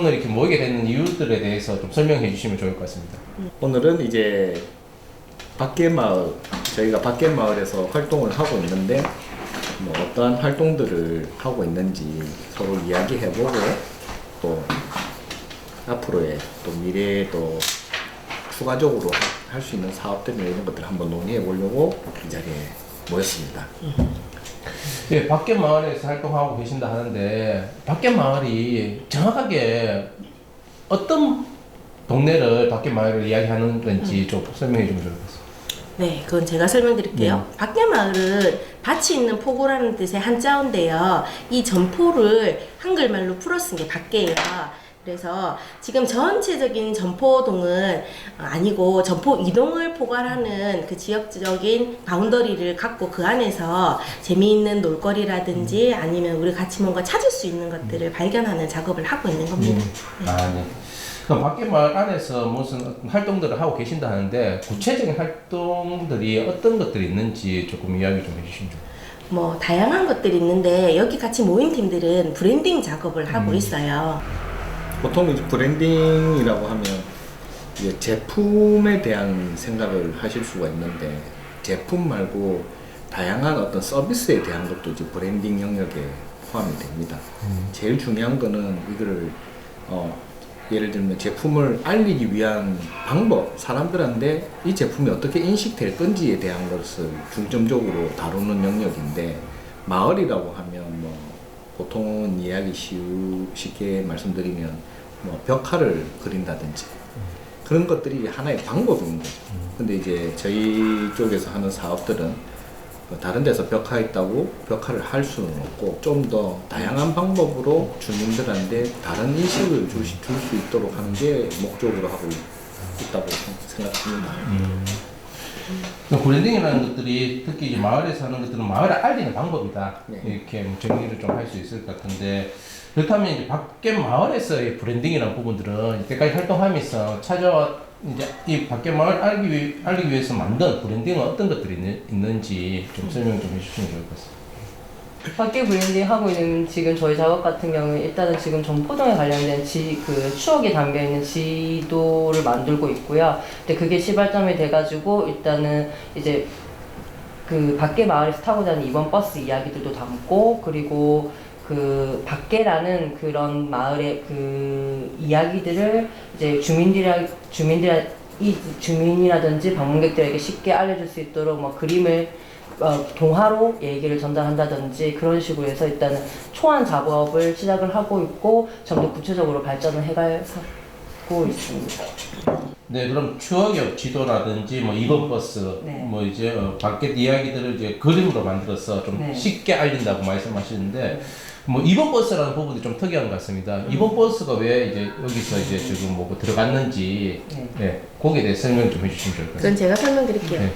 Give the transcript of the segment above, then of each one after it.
오늘 이렇게 모이게 되는 이유들에 대해서 좀 설명해 주시면 좋을 것 같습니다. 오늘은 이제 밖에마을, 저희가 밖에마을에서 활동을 하고 있는데 뭐 어떠한 활동들을 하고 있는지 서로 이야기해보고 또 앞으로의 또 미래에 또 추가적으로 할 수 있는 사업들이나 이런 것들을 한번 논의해 보려고 이 자리에 모였습니다. 예, 밖에 마을에서 활동하고 계신다 하는데 밖에 마을이 정확하게 어떤 동네를 밖에 마을을 이야기하는 건지 좀 설명해 주면 좋을 것 같습니다. 네, 그건 제가 설명드릴게요. 밖에 마을은 밭이 있는 포구라는 뜻의 한자어인데요. 이 점포를 한글말로 풀어 쓴 게 밖에예요. 그래서 지금 전체적인 점포동은 아니고 점포 이동을 포괄하는 그 지역적인 바운더리를 갖고 그 안에서 재미있는 놀거리라든지 아니면 우리 같이 뭔가 찾을 수 있는 것들을 발견하는 작업을 하고 있는 겁니다. 네. 아, 네. 그럼 밖에 마을 안에서 무슨 활동들을 하고 계신다 하는데 구체적인 활동들이 어떤 것들이 있는지 조금 이야기 좀 해주시면 좋겠습니다. 뭐 다양한 것들이 있는데 여기 같이 모인 팀들은 브랜딩 작업을 하고 있어요. 보통 이제 브랜딩이라고 하면 이제 제품에 대한 생각을 하실 수가 있는데 제품 말고 다양한 어떤 서비스에 대한 것도 이제 브랜딩 영역에 포함이 됩니다. 제일 중요한 거는 이거를 예를 들면 제품을 알리기 위한 방법, 사람들한테 이 제품이 어떻게 인식될 건지에 대한 것을 중점적으로 다루는 영역인데 마을이라고 하면 뭐 보통은 이야기 쉽게 말씀드리면 뭐 벽화를 그린다든지 그런 것들이 하나의 방법인 거죠. 근데 이제 저희 쪽에서 하는 사업들은 다른 데서 벽화 있다고 벽화를 할 수는 없고 좀 더 다양한 방법으로 주민들한테 다른 인식을 줄 수 있도록 하는 게 목적으로 하고 있다고 생각합니다. 브랜딩이라는 것들이 특히 이제 마을에서 하는 것들은 마을을 알리는 방법이다. 네. 이렇게 뭐 정리를 좀 할 수 있을 것 같은데 그렇다면 이제 밖에 마을에서의 브랜딩이라는 부분들은 이때까지 활동하면서 찾아와 이제 이 밖에 마을 알리기 위해서 만든 브랜딩은 어떤 것들이 있는지 좀 설명 좀 해주시면 좋을 것 같습니다. 밖에 브랜딩 하고 있는 지금 저희 작업 같은 경우는 일단은 지금 점포동에 관련된 그 추억이 담겨 있는 지도를 만들고 있고요. 근데 그게 시발점이 돼가지고 일단은 이제 그 밖에 마을에서 타고 다니는 이번 버스 이야기들도 담고 그리고 그 밖에라는 그런 마을의 그 이야기들을 이제 주민이라든지 방문객들에게 쉽게 알려줄 수 있도록 뭐 그림을 동화로 얘기를 전달한다든지 그런 식으로 해서 일단은 초안 작업을 시작을 하고 있고 좀 더 구체적으로 발전을 해가고 있습니다. 네, 그럼 추억의 지도라든지 뭐 이번 버스, 네. 뭐 이제 밖에 이야기들을 이제 그림으로 만들어서 좀 네. 쉽게 알린다고 말씀하시는데 뭐 이번 버스라는 부분이 좀 특이한 것 같습니다. 이번 버스가 왜 이제 여기서 이제 지금 뭐 들어갔는지 네, 거기에 대해 설명 좀 해주시면 좋을 것 그건 같습니다. 제가 설명드릴게요. 네.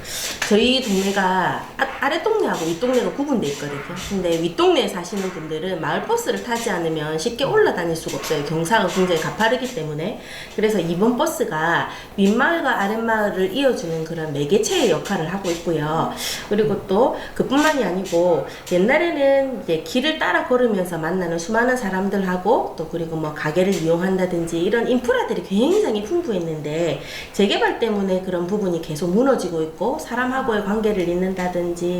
저희 동네가 아랫동네하고 윗동네가 구분돼 있거든요. 근데 윗동네에 사시는 분들은 마을버스를 타지 않으면 쉽게 올라다닐 수가 없어요. 경사가 굉장히 가파르기 때문에. 그래서 이번 버스가 윗마을과 아랫마을을 이어주는 그런 매개체의 역할을 하고 있고요. 그리고 또 그뿐만이 아니고 옛날에는 이제 길을 따라 걸으면서 만나는 수많은 사람들하고 또 그리고 뭐 가게를 이용한다든지 이런 인프라들이 굉장히 풍부했는데 재개발 때문에 그런 부분이 계속 무너지고 있고 사람하고의 관계를 잇는다든지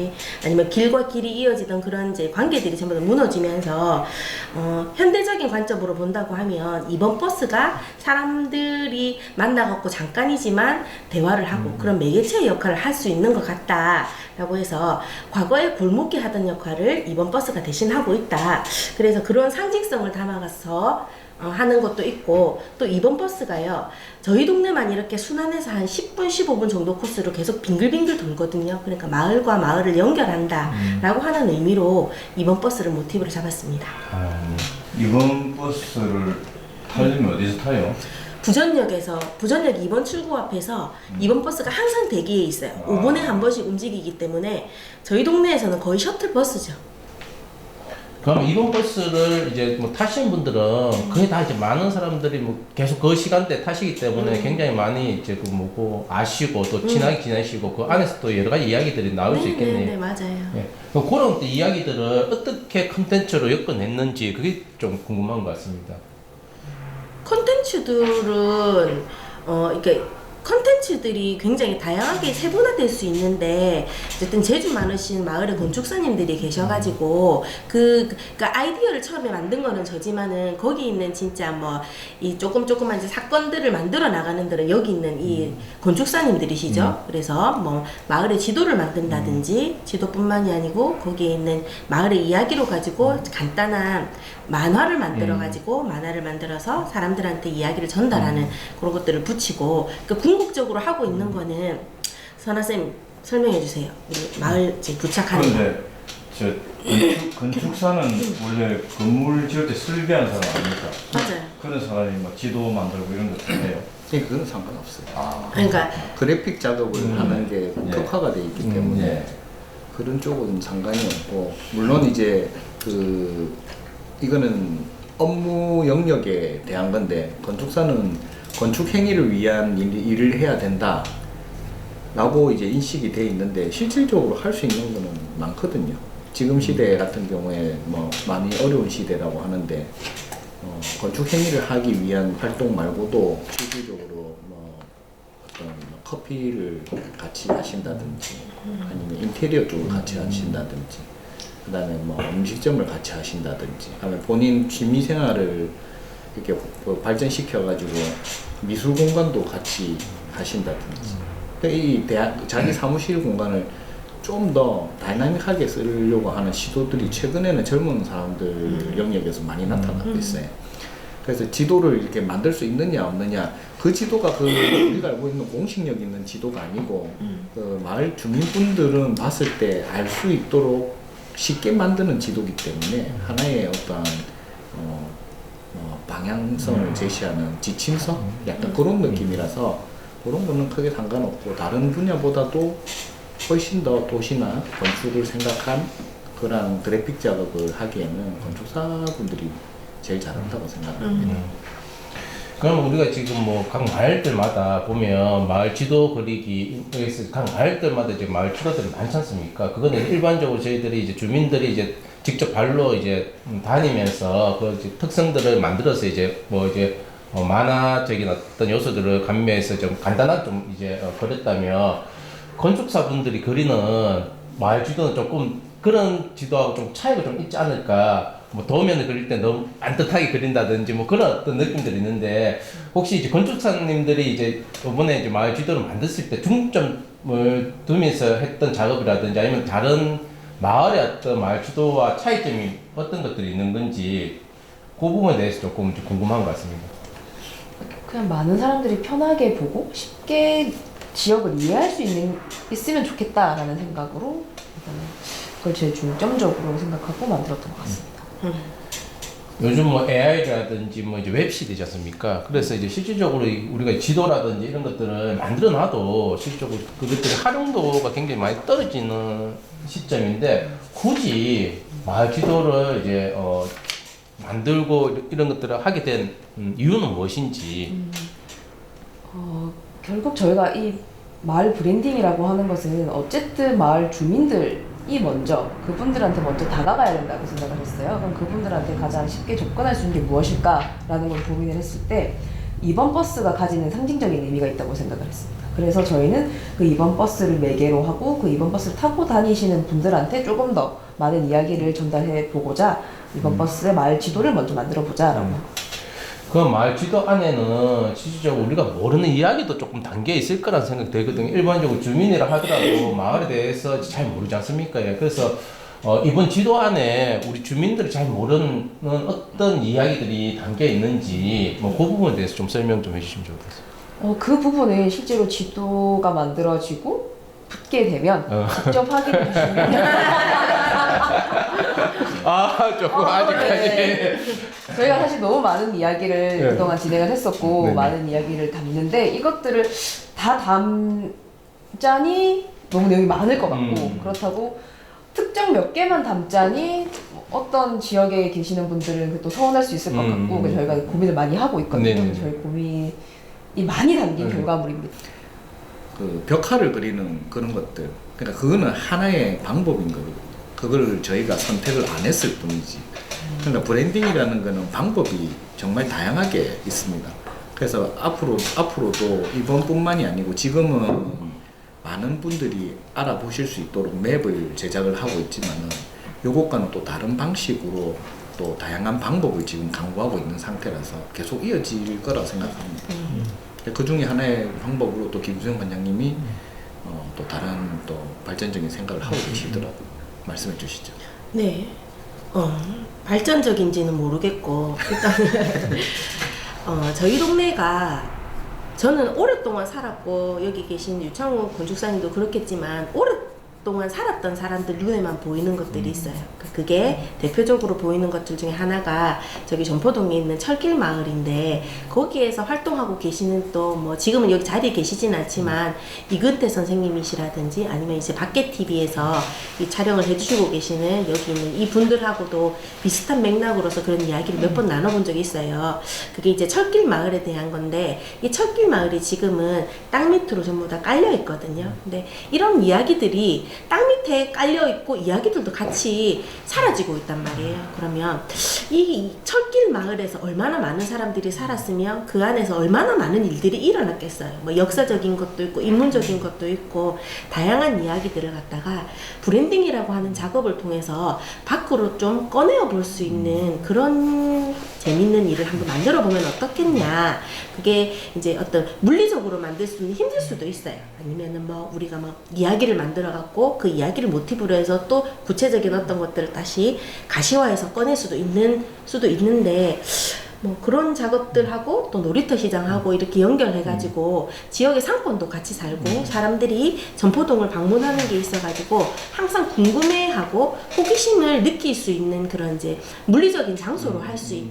아니면 길과 길이 이어지던 그런 이제 관계들이 전부 다 무너지면서 현대적인 관점으로 본다고 하면 이번 버스가 사람들이 만나갖고 잠깐이지만 대화를 하고 그런 매개체의 역할을 할 수 있는 것 같다라고 해서 과거에 골목길 하던 역할을 이번 버스가 대신하고 있다. 그래서 그런 상징성을 담아가서 하는 것도 있고 또 이번 버스가요 저희 동네만 이렇게 순환해서 한 10분 15분 정도 코스로 계속 빙글빙글 돌거든요. 그러니까 마을과 마을을 연결한다 라고 하는 의미로 이번 버스를 모티브로 잡았습니다. 이번 버스를 타려면 어디서 타요? 부전역 2번 출구 앞에서 이번 버스가 항상 대기에 있어요. 5분에 한 번씩 움직이기 때문에 저희 동네에서는 거의 셔틀 버스죠. 그럼 이번 버스를 이제 뭐 타신 분들은 거의 다 이제 많은 사람들이 뭐 계속 그 시간대 타시기 때문에 굉장히 많이 이제 그 뭐고 아시고 또 친하게 지내시고 그 안에서 또 여러 가지 이야기들이 나올 수 있겠네요. 네, 맞아요. 네. 그럼 그런 이야기들을 어떻게 컨텐츠로 엮어냈는지 그게 좀 궁금한 것 같습니다. 컨텐츠들은 이렇게 컨텐츠들이 굉장히 다양하게 세분화될 수 있는데 어쨌든 재주 많으신 마을의 건축사님들이 계셔가지고 그 아이디어를 처음에 만든 거는 저지만은 거기 있는 진짜 뭐 이 조금만 이제 사건들을 만들어 나가는 데는 여기 있는 이 건축사님들이시죠. 그래서 뭐 마을의 지도를 만든다든지 지도뿐만이 아니고 거기에 있는 마을의 이야기로 가지고 간단한 만화를 만들어 가지고 만화를 만들어서 사람들한테 이야기를 전달하는 그런 것들을 붙이고 그 궁극적으로 하고 있는 거는 선아쌤 설명해 주세요. 우리 마을 지금 부착하는 거. 그런데 저 건축사는 원래 건물 지을 때 설계한 사람 아닙니까? 맞아요. 그런 사람이 막 지도 만들고 이런 것도 해요. 그건 상관없어요. 그러니까 그래픽 작업을 하는 게 특화가 돼 있기 때문에 예. 그런 쪽은 상관이 없고, 물론 이제 이거는 업무 영역에 대한 건데, 건축사는 건축 행위를 위한 일을 해야 된다 라고 이제 인식이 돼 있는데, 실질적으로 할 수 있는 거는 많거든요. 지금 시대 같은 경우에 뭐 많이 어려운 시대라고 하는데, 건축 행위를 하기 위한 활동 말고도 실질적으로 뭐 어떤 커피를 같이 하신다든지, 아니면 인테리어 쪽을 같이 하신다든지, 그 다음에 뭐 음식점을 같이 하신다든지, 그다음에 본인 취미 생활을 이렇게 발전시켜가지고 미술 공간도 같이 하신다든지, 이 자기 사무실 공간을 좀 더 다이나믹하게 쓰려고 하는 시도들이 최근에는 젊은 사람들 영역에서 많이 나타나고 있어요. 그래서 지도를 이렇게 만들 수 있느냐 없느냐, 그 지도가 우리가 알고 있는 공식력 있는 지도가 아니고, 그 마을 주민분들은 봤을 때 알 수 있도록 쉽게 만드는 지도이기 때문에 하나의 어떤 방향성을 제시하는 지침서? 약간 그런 느낌이라서 그런 거는 크게 상관없고, 다른 분야보다도 훨씬 더 도시나 건축을 생각한 그런 그래픽 작업을 하기에는 건축사분들이 제일 잘한다고 생각합니다. 그럼 우리가 지금 뭐 각 마을들마다 보면 마을 지도 그리기, 각 마을들마다 이제 마을 지도들이 많지 않습니까? 그거는 일반적으로 저희들이 이제 주민들이 이제 직접 발로 이제 다니면서 그 이제 특성들을 만들어서 이제 뭐 이제 만화적인 어떤 요소들을 감미해서 좀 간단하게 좀 이제 그렸다면, 건축사분들이 그리는 마을 지도는 조금 그런 지도하고 좀 차이가 좀 있지 않을까. 뭐 도면을 그릴 때 너무 반듯하게 그린다든지 뭐 그런 어떤 느낌들이 있는데, 혹시 이제 건축사님들이 이제 이번에 이제 마을 지도를 만들었을 때 중점을 두면서 했던 작업이라든지, 아니면 다른 마을의 어떤 마을 지도와 차이점이 어떤 것들이 있는 건지, 그 부분에 대해서 조금 좀 궁금한 것 같습니다. 그냥 많은 사람들이 편하게 보고 쉽게 지역을 이해할 수 있으면 좋겠다라는 생각으로 그걸 제일 중점적으로 생각하고 만들었던 것 같습니다. 요즘 뭐 AI라든지 뭐 이제 웹 시대지 않습니까? 그래서 이제 실질적으로 우리가 지도라든지 이런 것들을 만들어 놔도 실질적으로 그것들의 활용도가 굉장히 많이 떨어지는 시점인데, 굳이 마을 지도를 이제 만들고 이런 것들을 하게 된 이유는 무엇인지. 결국 저희가 이 마을 브랜딩이라고 하는 것은 어쨌든 마을 주민들이 먼저 그분들한테 먼저 다가가야 된다고 생각을 했어요. 그럼 그분들한테 가장 쉽게 접근할 수 있는 게 무엇일까라는 걸 고민을 했을 때, 이번 버스가 가지는 상징적인 의미가 있다고 생각을 했습니다. 그래서 저희는 그 이번 버스를 매개로 하고 그 이번 버스를 타고 다니시는 분들한테 조금 더 많은 이야기를 전달해 보고자 이번 버스의 마을 지도를 먼저 만들어 보자라고. 그 마을 지도 안에는 실질적으로 우리가 모르는 이야기도 조금 담겨 있을 거라는 생각이 들거든요. 일반적으로 주민이라 하더라도 마을에 대해서 잘 모르지 않습니까? 그래서 이번 지도 안에 우리 주민들이 잘 모르는 어떤 이야기들이 담겨 있는지, 뭐 그 부분에 대해서 좀 설명 좀 해주시면 좋겠어요. 그 부분은 실제로 지도가 만들어지고 붙게 되면 직접 확인해 주시면 조금 아직까지. 네. 저희가 사실 너무 많은 이야기를 그동안 진행을 했었고, 많은 이야기를 담는데 이것들을 다 담자니 너무 내용이 많을 것 같고, 그렇다고 특정 몇 개만 담자니 어떤 지역에 계시는 분들은 또 서운할 수 있을 것 같고, 그래서 저희가 고민을 많이 하고 있거든요. 저희 고민이 많이 담긴 결과물입니다. 그 벽화를 그리는 그런 것들, 그러니까 그거는 하나의 방법인 거거든요. 그걸 저희가 선택을 안 했을 뿐이지. 그러니까 브랜딩이라는 거는 방법이 정말 다양하게 있습니다. 그래서 앞으로도 이번뿐만이 아니고 지금은 많은 분들이 알아보실 수 있도록 맵을 제작을 하고 있지만은 요것과는 또 다른 방식으로 또 다양한 방법을 지금 강구하고 있는 상태라서 계속 이어질 거라고 생각합니다. 그 중에 하나의 방법으로 또 김수영 관장님이 또 다른 또 발전적인 생각을 하고 계시더라고요. 말씀해 주시죠. 네. 발전적인지는 모르겠고 일단은 저희 동네가 저는 오랫동안 살았고 여기 계신 유창우 건축사님도 그렇겠지만 오랫동안 살았던 사람들 눈에만 보이는 것들이 있어요. 그게 대표적으로 보이는 것들 중에 하나가 저기 전포동에 있는 철길 마을인데 거기에서 활동하고 계시는 또 뭐 지금은 여기 자리에 계시진 않지만 이근태 선생님이시라든지 아니면 이제 밖에 TV에서 이 촬영을 해주시고 계시는 여기 있는 이 분들하고도 비슷한 맥락으로서 그런 이야기를 몇 번 나눠본 적이 있어요. 그게 이제 철길 마을에 대한 건데 이 철길 마을이 지금은 땅 밑으로 전부 다 깔려 있거든요. 근데 이런 이야기들이 땅 밑에 깔려 있고 이야기들도 같이 사라지고 있단 말이에요. 그러면 이 철길 마을에서 얼마나 많은 사람들이 살았으면 그 안에서 얼마나 많은 일들이 일어났겠어요. 뭐 역사적인 것도 있고 인문적인 것도 있고 다양한 이야기들을 갖다가 브랜딩이라고 하는 작업을 통해서 밖으로 좀 꺼내어 볼 수 있는 그런 재밌는 일을 한번 만들어 보면 어떻겠냐. 그게 이제 어떤 물리적으로 만들 수는 힘들 수도 있어요. 아니면은 뭐 우리가 뭐 이야기를 만들어 갖고 그 이야기를 모티브로 해서 또 구체적인 어떤 것들을 다시 가시화해서 꺼낼 수도 있는데 뭐 그런 작업들하고 또 놀이터 시장하고 이렇게 연결해가지고 지역의 상권도 같이 살고 사람들이 전포동을 방문하는 게 있어가지고 항상 궁금해하고 호기심을 느낄 수 있는 그런 이제 물리적인 장소로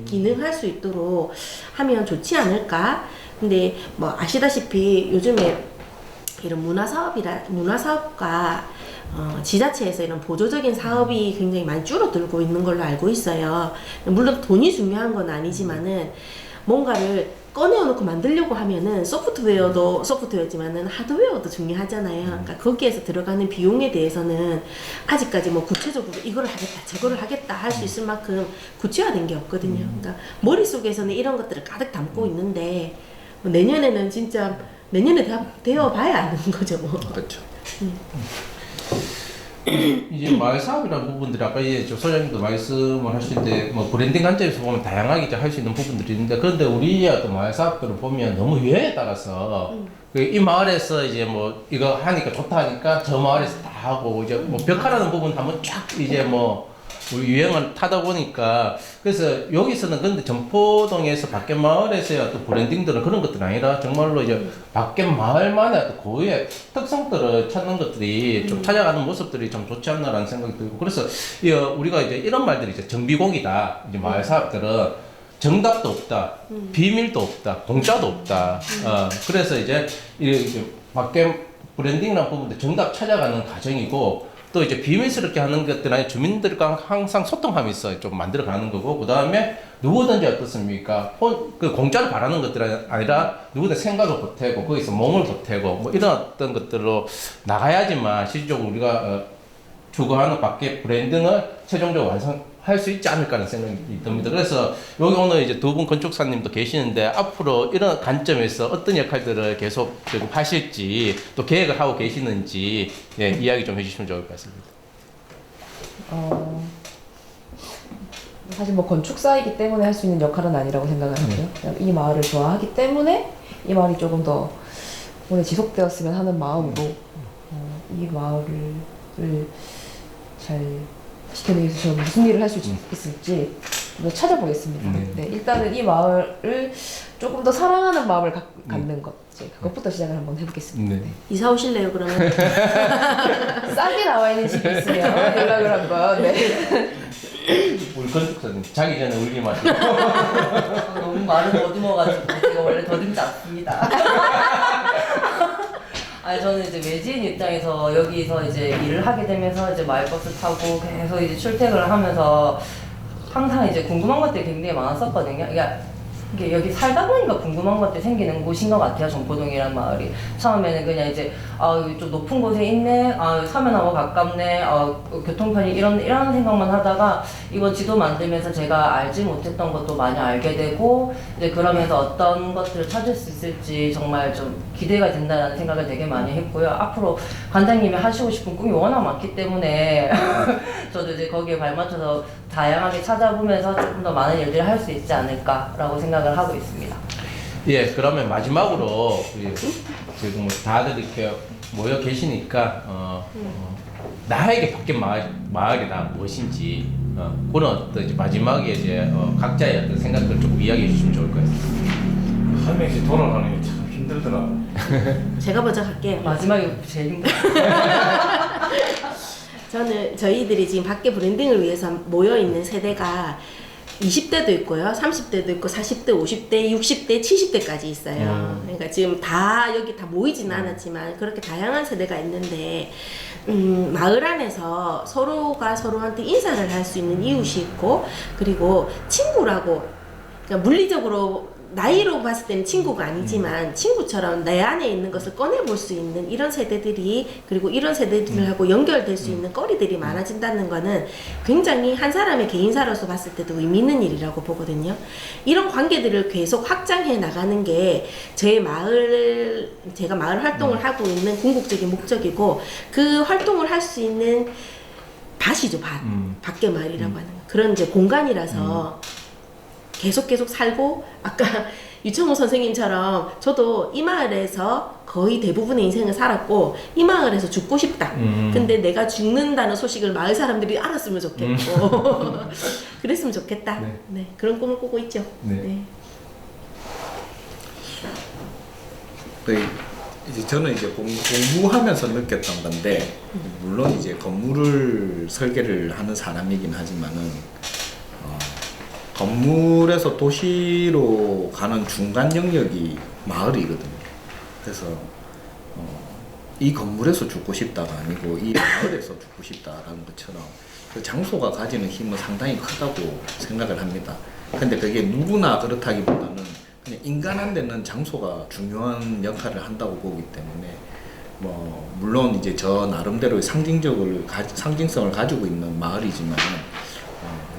기능할 수 있도록 하면 좋지 않을까. 근데 뭐 아시다시피 요즘에 이런 문화사업과 지자체에서 이런 보조적인 사업이 굉장히 많이 줄어들고 있는 걸로 알고 있어요. 물론 돈이 중요한 건 아니지만은 뭔가를 꺼내어놓고 만들려고 하면은 소프트웨어지만은 하드웨어도 중요하잖아요. 그러니까 거기에서 들어가는 비용에 대해서는 아직까지 뭐 구체적으로 이걸 하겠다, 저거를 하겠다 할 수 있을 만큼 구체화된 게 없거든요. 그러니까 머릿속에서는 이런 것들을 가득 담고 있는데 뭐 내년에는 진짜 되어 봐야 아는 거죠, 뭐. 그렇죠. 이제 마을 사업이라는 부분들이 아까 이제 소장님도 말씀을 하시는데 뭐 브랜딩 관점에서 보면 다양하게 이제 할 수 있는 부분들이 있는데 그런데 우리의 어떤 마을 사업들을 보면 너무 유행에 따라서 이 마을에서 이제 뭐 이거 하니까 좋다 하니까 저 마을에서 다 하고 이제 뭐 벽화라는 부분 한번 쫙 이제 뭐 우리 유행을 타다 보니까 그래서 여기서는 근데 전포동에서 밖에 마을에서의 어떤 브랜딩들은 그런 것들이 아니라 정말로 이제 밖에 마을만의 어떤 고유의 특성들을 찾는 것들이 좀 찾아가는 모습들이 좀 좋지 않나라는 생각이 들고 그래서 우리가 이제 이런 말들이 이제 정비공이다. 이제 마을 사업들은 정답도 없다, 비밀도 없다, 공짜도 없다. 그래서 이제 밖에 브랜딩이라는 부분도 정답 찾아가는 과정이고 또 이제 비밀스럽게 하는 것들은 주민들과 항상 소통하면서 좀 만들어가는 거고 그 다음에 누구든지 어떻습니까? 그 공짜로 바라는 것들이 아니라 누구든 생각을 보태고 거기서 몸을 보태고 뭐 이런 어떤 것들로 나가야지만 실질적으로 우리가 추구하는 밖에 브랜딩을 최종적으로 완성할 수 있지 않을까라는 생각이 듭니다. 그래서 여기 오늘 이제 두 분 건축사님도 계시는데 앞으로 이런 관점에서 어떤 역할들을 계속 하실지 또 계획을 하고 계시는지 이야기 좀 해주시면 좋을 것 같습니다. 사실 뭐 건축사이기 때문에 할 수 있는 역할은 아니라고 생각을 하고요. 그냥 이 마을을 좋아하기 때문에 이 마을이 조금 더 오래 지속되었으면 하는 마음으로 이 마을을 잘 지켜내기 위해서 제가 무슨 일을 할 수 있을지 찾아보겠습니다. 네, 일단은 이 마을을 조금 더 사랑하는 마음을 갖는 것, 그것부터 시작을 한번 해보겠습니다. 네. 이사 오실래요, 그러면? 싸게 나와 있는 집이 있으면 연락을 한번. 네. 우리 건축사님 자기 전에 울지 마시고 너무 말을 더듬어가지고 제가 원래 더듬지 않습니다. 아니 저는 이제 외지인 입장에서 여기서 이제 일을 하게 되면서 이제 마을버스 타고 계속 이제 출퇴근을 하면서 항상 이제 궁금한 것들이 굉장히 많았었거든요. 그러니까 이게 여기 살다 보니까 궁금한 것들이 생기는 곳인 것 같아요. 전포동이란 마을이. 처음에는 그냥 이제 여기 좀 높은 곳에 있네, 서면하고 가깝네, 교통편이 이런 생각만 하다가 이번 지도 만들면서 제가 알지 못했던 것도 많이 알게 되고 이제 그러면서 어떤 것들을 찾을 수 있을지 정말 좀 기대가 된다는 생각을 되게 많이 했고요. 앞으로 관장님이 하시고 싶은 꿈이 워낙 많기 때문에 저도 이제 거기에 발맞춰서 다양하게 찾아보면서 조금 더 많은 일들을 할 수 있지 않을까라고 생각을 하고 있습니다. 예, 그러면 마지막으로 지금 뭐 다들 이렇게 모여 계시니까 나에게 밖에 마을이 나 무엇인지 그런 어떤 이제 마지막에 이제 각자의 어떤 생각들을 조금 이야기해 주시면 좋을 것 같습니다. 한 명씩 돌아가는 게 참 힘들더라. 제가 먼저 갈게요. 마지막에 제일 힘들어요. 저희들이 지금 밖에 브랜딩을 위해서 모여 있는 세대가 20대도 있고요, 30대도 있고, 40대, 50대, 60대, 70대까지 있어요. 그러니까 지금 다 여기 다 모이진 않았지만 그렇게 다양한 세대가 있는데 마을 안에서 서로가 서로한테 인사를 할 수 있는 이웃이 있고, 그리고 친구라고, 그러니까 물리적으로 나이로 봤을 때는 친구가 아니지만 친구처럼 내 안에 있는 것을 꺼내볼 수 있는 이런 세대들이, 그리고 이런 세대들하고 연결될 수 있는 거리들이 많아진다는 거는 굉장히 한 사람의 개인사로서 봤을 때도 의미 있는 일이라고 보거든요. 이런 관계들을 계속 확장해 나가는 게 제가 마을 활동을 하고 있는 궁극적인 목적이고, 그 활동을 할 수 있는 밭이죠, 밭. 밖에 마을이라고 하는 거. 그런 이제 공간이라서 계속 살고, 아까 유청호 선생님처럼 저도 이 마을에서 거의 대부분의 인생을 살았고 이 마을에서 죽고 싶다. 근데 내가 죽는다는 소식을 마을 사람들이 알았으면 좋겠고 그랬으면 좋겠다. 네. 네, 그런 꿈을 꾸고 있죠. 네. 네. 이제 저는 이제 공부하면서 느꼈던 건데, 물론 이제 건물을 설계를 하는 사람이긴 하지만은 건물에서 도시로 가는 중간 영역이 마을이거든요. 그래서 이 건물에서 죽고 싶다가 아니고 이 마을에서 죽고 싶다라는 것처럼 그 장소가 가지는 힘은 상당히 크다고 생각을 합니다. 근데 그게 누구나 그렇다기보다는 그냥 인간한테는 장소가 중요한 역할을 한다고 보기 때문에 물론 이제 저 나름대로의 상징성을 가지고 있는 마을이지만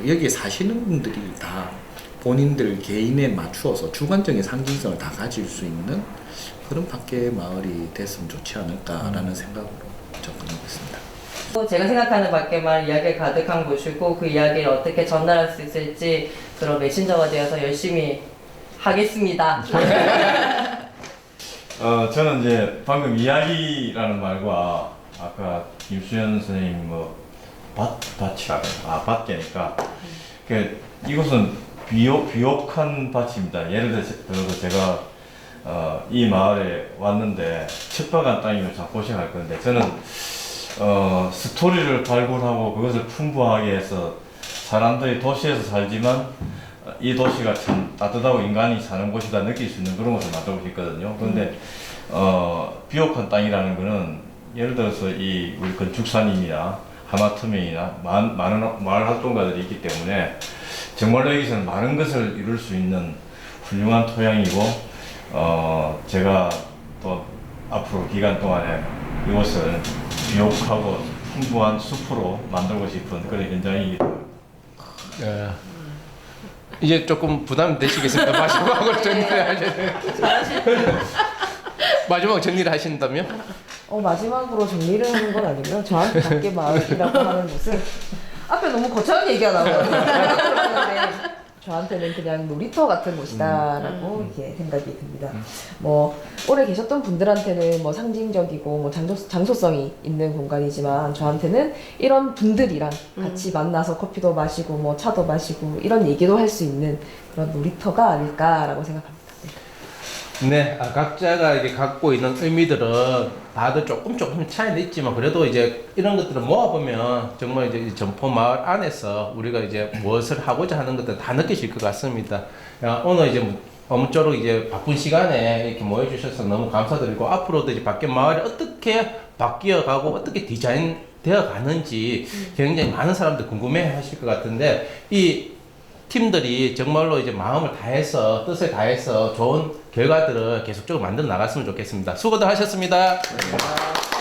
여기에 사시는 분들이 다 본인들 개인에 맞추어서 주관적인 상징성을 다 가질 수 있는 그런 밖에 마을이 됐으면 좋지 않을까라는 생각으로 접근하고 있습니다. 제가 생각하는 밖에 마을 이야기가 가득한 곳이고, 그 이야기를 어떻게 전달할 수 있을지 그런 메신저가 되어서 열심히 하겠습니다. 저는 이제 방금 이야기라는 말과 아까 김수현 선생님 밭이라고, 밭개니까. 이곳은 비옥한 밭입니다. 예를 들어서 제가 이 마을에 왔는데 척박한 땅이면 잡고식 할 건데, 저는 스토리를 발굴하고 그것을 풍부하게 해서 사람들이 도시에서 살지만 이 도시가 참 따뜻하고 인간이 사는 곳이다 느낄 수 있는 그런 것을 만들고 싶거든요. 그런데 비옥한 땅이라는 거는 예를 들어서 우리 건축사님이나 하마터면이나 많은 마을 활동가들이 있기 때문에 정말로 여기서는 많은 것을 이룰 수 있는 훌륭한 토양이고, 제가 또 앞으로 기간 동안에 이곳을 비옥하고 풍부한 숲으로 만들고 싶은 그런 현장이기도 합니다. 이제 조금 부담 되시겠습니다. 마지막으로 정리를 마지막 정리를 하신다면? 마지막으로 정리를 하는 건 아니고요. 저한테 밖에 마을이라고 하는 곳은 앞에 너무 거창한 얘기가 나와요. 저한테는 그냥 놀이터 같은 곳이다라고 이렇게 생각이 듭니다. 오래 계셨던 분들한테는 상징적이고 장소성이 있는 공간이지만, 저한테는 이런 분들이랑 같이 만나서 커피도 마시고 차도 마시고 이런 얘기도 할 수 있는 그런 놀이터가 아닐까라고 생각합니다. 네, 각자가 이게 갖고 있는 의미들은 다들 조금 차이는 있지만, 그래도 이제 이런 것들을 모아보면 정말 이제 점포 마을 안에서 우리가 이제 무엇을 하고자 하는 것들 다 느끼실 것 같습니다. 오늘 이제 아무쪼록 이제 바쁜 시간에 이렇게 모여주셔서 너무 감사드리고, 앞으로도 이제 밖에 마을이 어떻게 바뀌어가고 어떻게 디자인 되어 가는지 굉장히 많은 사람들 궁금해 하실 것 같은데, 이 팀들이 정말로 이제 마음을 다해서 뜻을 다해서 좋은 결과들을 계속적으로 만들어 나갔으면 좋겠습니다. 수고들 하셨습니다. 네.